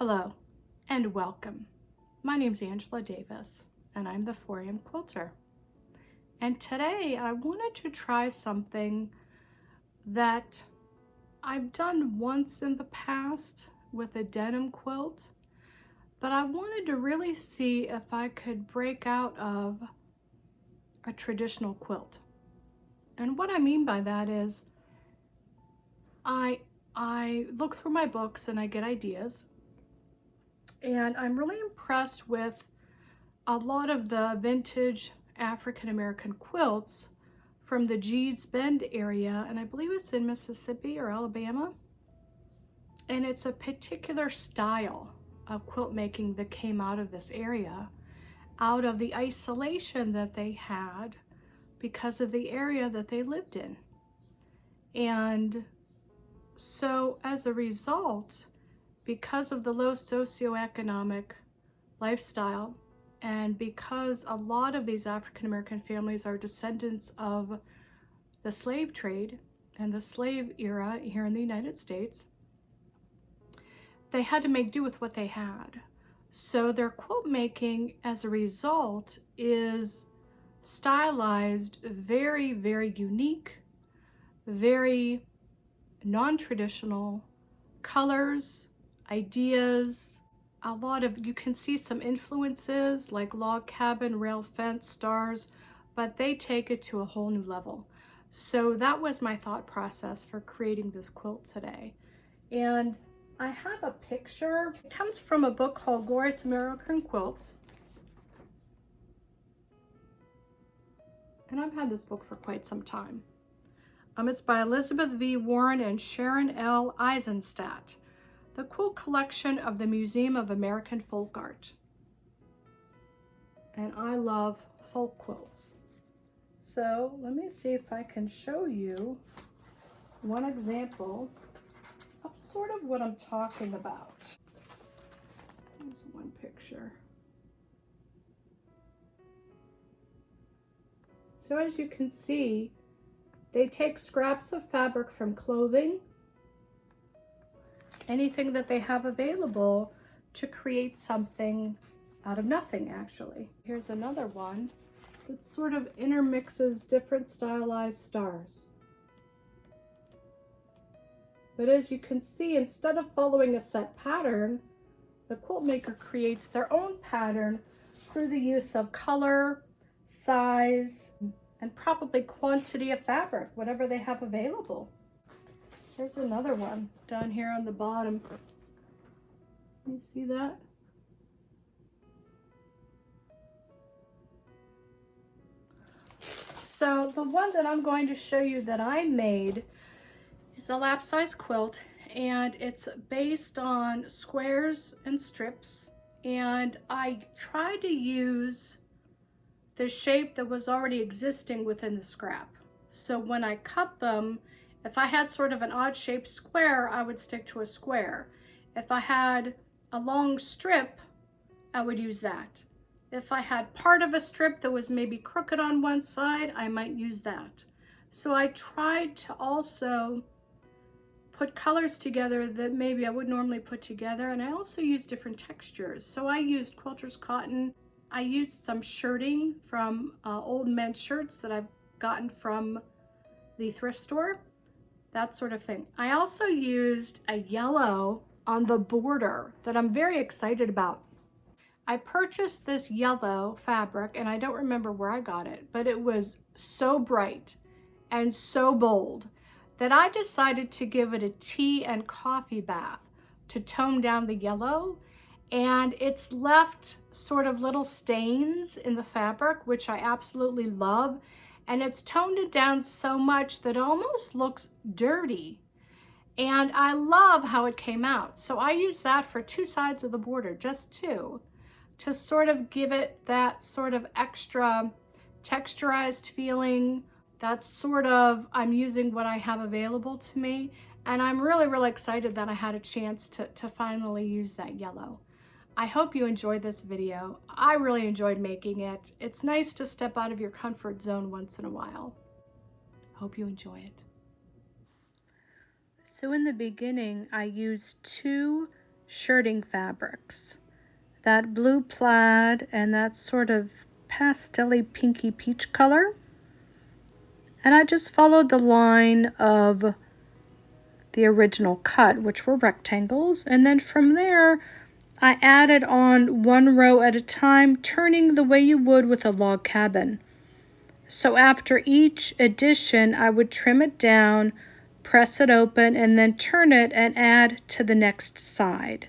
Hello and welcome. My name is Angela Davis and I'm the 4am quilter. And today I wanted to try something that I've done once in the past with a denim quilt, but I wanted to really see if I could break out of a traditional quilt. And what I mean by that is I look through my books and I get ideas. And I'm really impressed with a lot of the vintage African American quilts from the Gee's Bend area, and I believe it's in Mississippi or Alabama. And it's a particular style of quilt making that came out of this area, out of the isolation that they had because of the area that they lived in. And so as a result, because of the low socioeconomic lifestyle, and because a lot of these African American families are descendants of the slave trade and the slave era here in the United States, they had to make do with what they had. So their quilt making as a result is stylized very, very unique, very non-traditional colors, ideas, a lot of, you can see some influences like log cabin, rail fence, stars, but they take it to a whole new level. So that was my thought process for creating this quilt today. And I have a picture. It comes from a book called Glorious American Quilts. And I've had this book for quite some time. It's by Elizabeth V. Warren and Sharon L. Eisenstadt. The quilt collection of the Museum of American Folk Art. And I love folk quilts. So let me see if I can show you one example of sort of what I'm talking about. Here's one picture. So as you can see, they take scraps of fabric from clothing, anything that they have available, to create something out of nothing, actually. Here's another one that sort of intermixes different stylized stars. But as you can see, instead of following a set pattern, the quilt maker creates their own pattern through the use of color, size, and probably quantity of fabric, whatever they have available. Here's another one down here on the bottom. You see that? So the one that I'm going to show you that I made is a lap size quilt, and it's based on squares and strips. And I tried to use the shape that was already existing within the scrap. So when I cut them, if I had sort of an odd shaped square, I would stick to a square. If I had a long strip, I would use that. If I had part of a strip that was maybe crooked on one side, I might use that. So I tried to also put colors together that maybe I would normally put together, and I also used different textures. So I used quilter's cotton. I used some shirting from old men's shirts that I've gotten from the thrift store, that sort of thing. I also used a yellow on the border that I'm very excited about. I purchased this yellow fabric, and I don't remember where I got it, but it was so bright and so bold that I decided to give it a tea and coffee bath to tone down the yellow. And it's left sort of little stains in the fabric, which I absolutely love. And it's toned it down so much that it almost looks dirty. And I love how it came out. So I used that for two sides of the border, just two, to sort of give it that sort of extra texturized feeling. That's sort of, I'm using what I have available to me. And I'm really, really excited that I had a chance to finally use that yellow. I hope you enjoyed this video. I really enjoyed making it. It's nice to step out of your comfort zone once in a while. Hope you enjoy it. So in the beginning, I used two shirting fabrics. That blue plaid and that sort of pastel-y pinky peach color. And I just followed the line of the original cut, which were rectangles. And then from there, I added on one row at a time, turning the way you would with a log cabin. So after each addition, I would trim it down, press it open, and then turn it and add to the next side.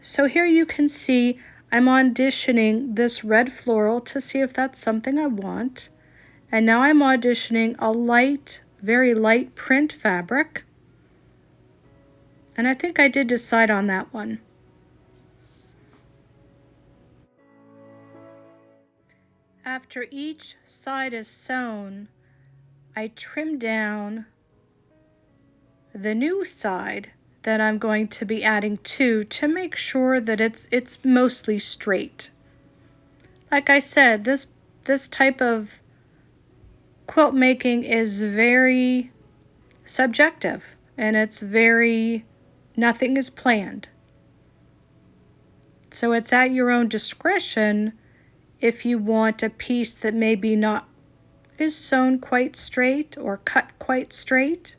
So here you can see I'm auditioning this red floral to see if that's something I want. And now I'm auditioning a light, very light print fabric. And I think I did decide on that one. After each side is sewn, I trim down the new side that I'm going to be adding to make sure that it's mostly straight. Like I said, this type of quilt making is very subjective, and it's very, nothing is planned. So it's at your own discretion if you want a piece that maybe not is sewn quite straight or cut quite straight.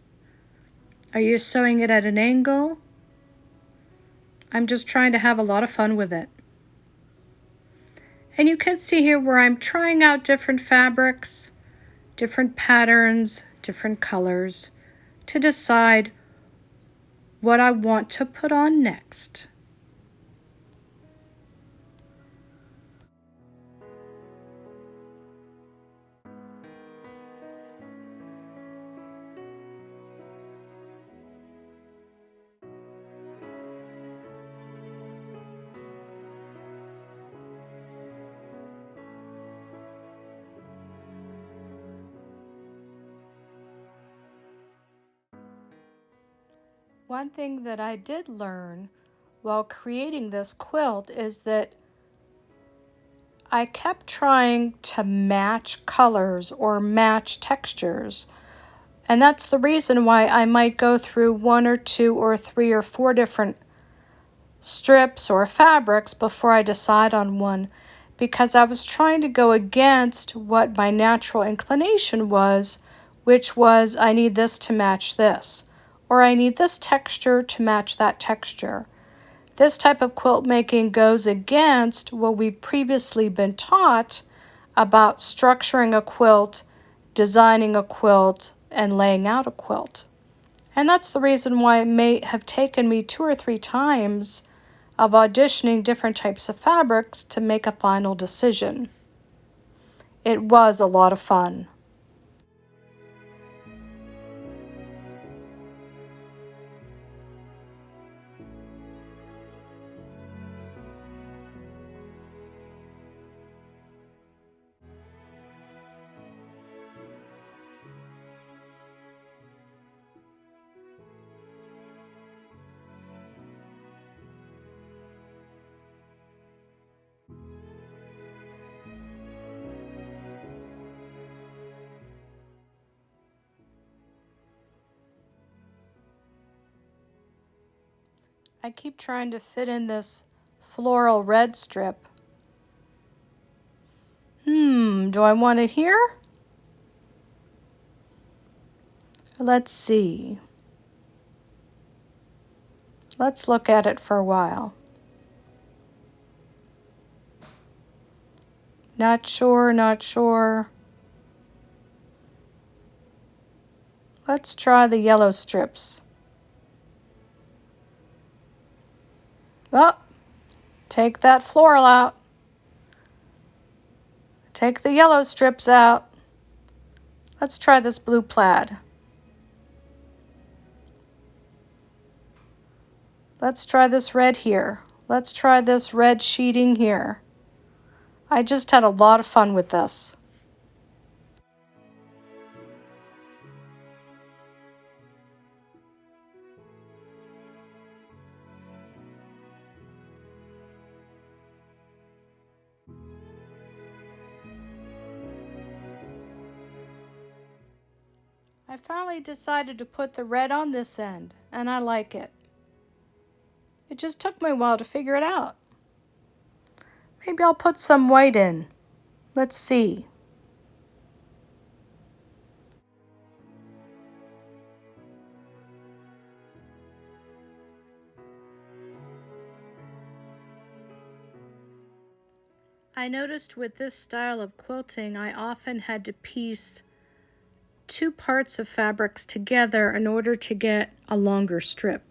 Are you sewing it at an angle? I'm just trying to have a lot of fun with it. And you can see here where I'm trying out different fabrics, different patterns, different colors to decide what I want to put on next. One thing that I did learn while creating this quilt is that I kept trying to match colors or match textures. And that's the reason why I might go through one or two or three or four different strips or fabrics before I decide on one, because I was trying to go against what my natural inclination was, which was I need this to match this, or I need this texture to match that texture. This type of quilt making goes against what we've previously been taught about structuring a quilt, designing a quilt, and laying out a quilt. And that's the reason why it may have taken me 2 or 3 times of auditioning different types of fabrics to make a final decision. It was a lot of fun. I keep trying to fit in this floral red strip. Do I want it here? Let's see. Let's look at it for a while. Not sure, not sure. Let's try the yellow strips. Oh, take that floral out. Take the yellow strips out. Let's try this blue plaid. Let's try this red here. Let's try this red sheeting here. I just had a lot of fun with this. I finally decided to put the red on this end, and I like it. It just took me a while to figure it out. Maybe I'll put some white in. Let's see. I noticed with this style of quilting, I often had to piece two parts of fabrics together in order to get a longer strip.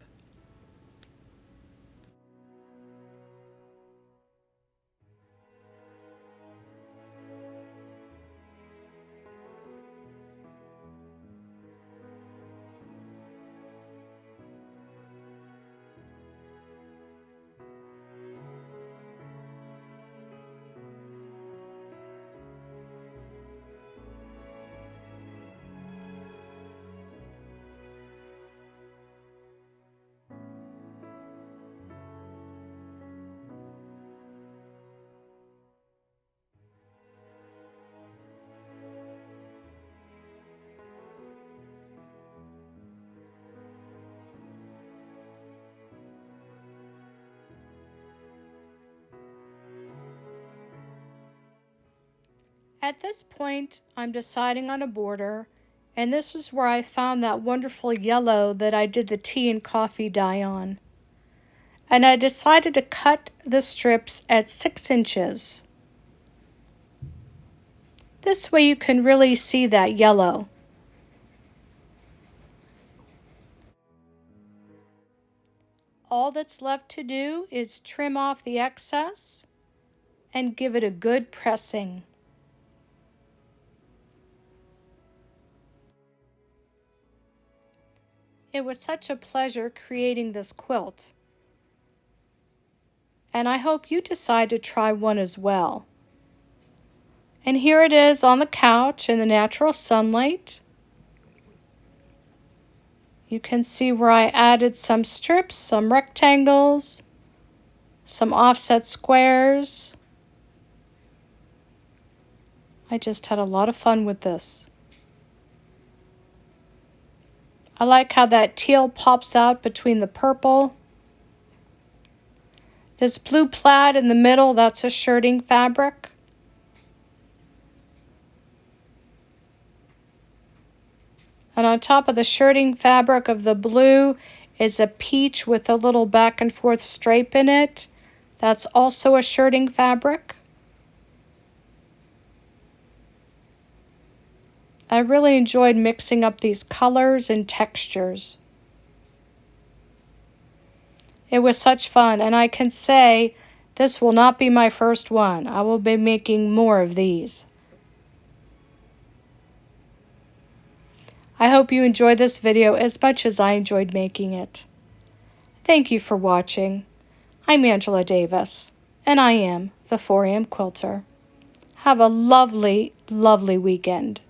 At this point, I'm deciding on a border, and this is where I found that wonderful yellow that I did the tea and coffee dye on. And I decided to cut the strips at 6 inches. This way you can really see that yellow. All that's left to do is trim off the excess and give it a good pressing. It was such a pleasure creating this quilt, and I hope you decide to try one as well. And here it is on the couch in the natural sunlight. You can see where I added some strips, some rectangles, some offset squares. I just had a lot of fun with this. I like how that teal pops out between the purple. This blue plaid in the middle, that's a shirting fabric. And on top of the shirting fabric of the blue is a peach with a little back and forth stripe in it. That's also a shirting fabric. I really enjoyed mixing up these colors and textures. It was such fun, and I can say this will not be my first one. I will be making more of these. I hope you enjoyed this video as much as I enjoyed making it. Thank you for watching. I'm Angela Davis, and I am the 4am Quilter. Have a lovely, lovely weekend.